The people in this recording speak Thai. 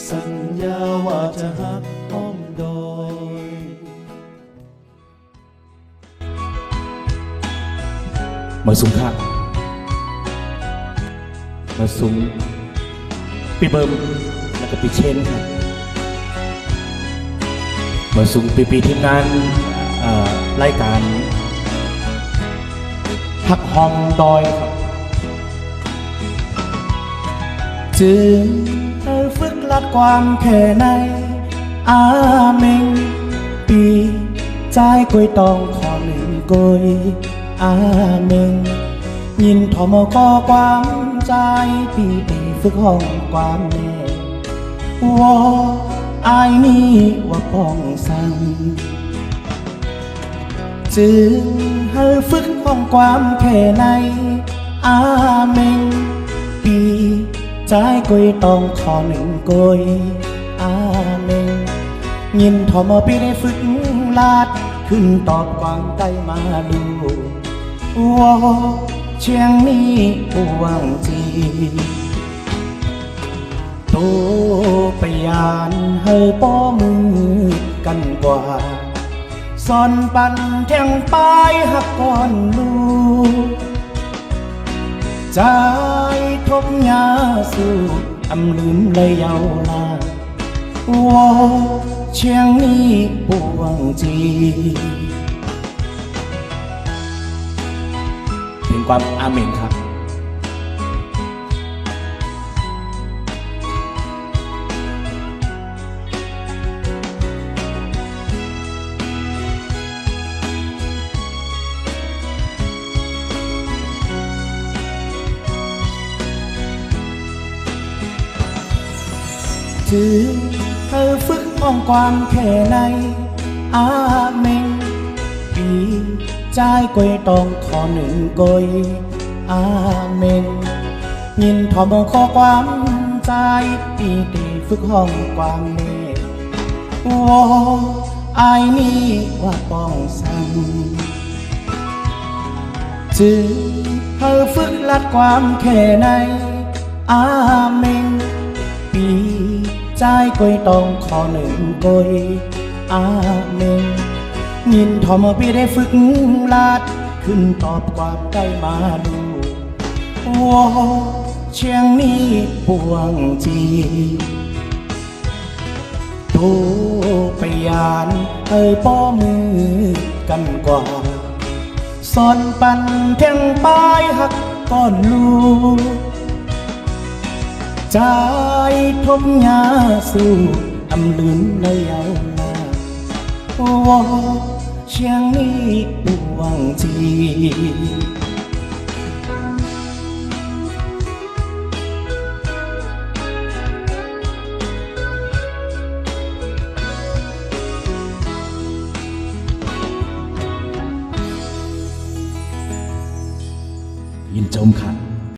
สัญญาว่าจะหักอ้อมดอยมาสูงครับมาสูงปีเบิร์มแล้วก็ปีเชนครับมาสูงปีทีมงานรายการหักห้องดอยครับจึงฝึกลัดความแค่ในอาเมงปีใจกวยตองขอหนึ่งกวยอาเมงยินทอมก็ความใจปีฝึกห้องความแน่วออายนี่ว่าป้องสั่งจึงฝึกห้องความแค่ในอาเมงปีใจกวยตองขอหนึ่งกวยอาเมงยินทอมปีได้ฝึกลาดขึ้นตอบกวางไตมาดูวอเชียงนี้ปวงจีโตไปยานเฮอป้อมือกันกว่าสอนปั่นแทงปลายหักก่อนลูกใจทบยาสู่อำลืมเลยเยาวลาวอเชียงนี้ปวงจีเป็นความอาเมนครับถือฝึกห้องความแค่ในอาเมงปีใจกวยตองขอหนึ่งกวยอาเมงยินทอมขอความใจปีตีฝึกห้องความเมตวออายนี่ว่าป้องสั่งจึงฝึกลัดความแค่ในอาเมงปีใจกวยตองขอหนึ่งกวยอาเมงยินทอมปีได้ฝึกลาดขึ้นตอบความใกล้มาดูวอเชียงนี้ปวงจีโตไปยานป้อมือกันกว่าสอนปั่นแทงปลายหักก้อนลูกใจทมยาสู่อำลืมเลยเอาลาวอเชียงนี้ปวงจียินชมครับ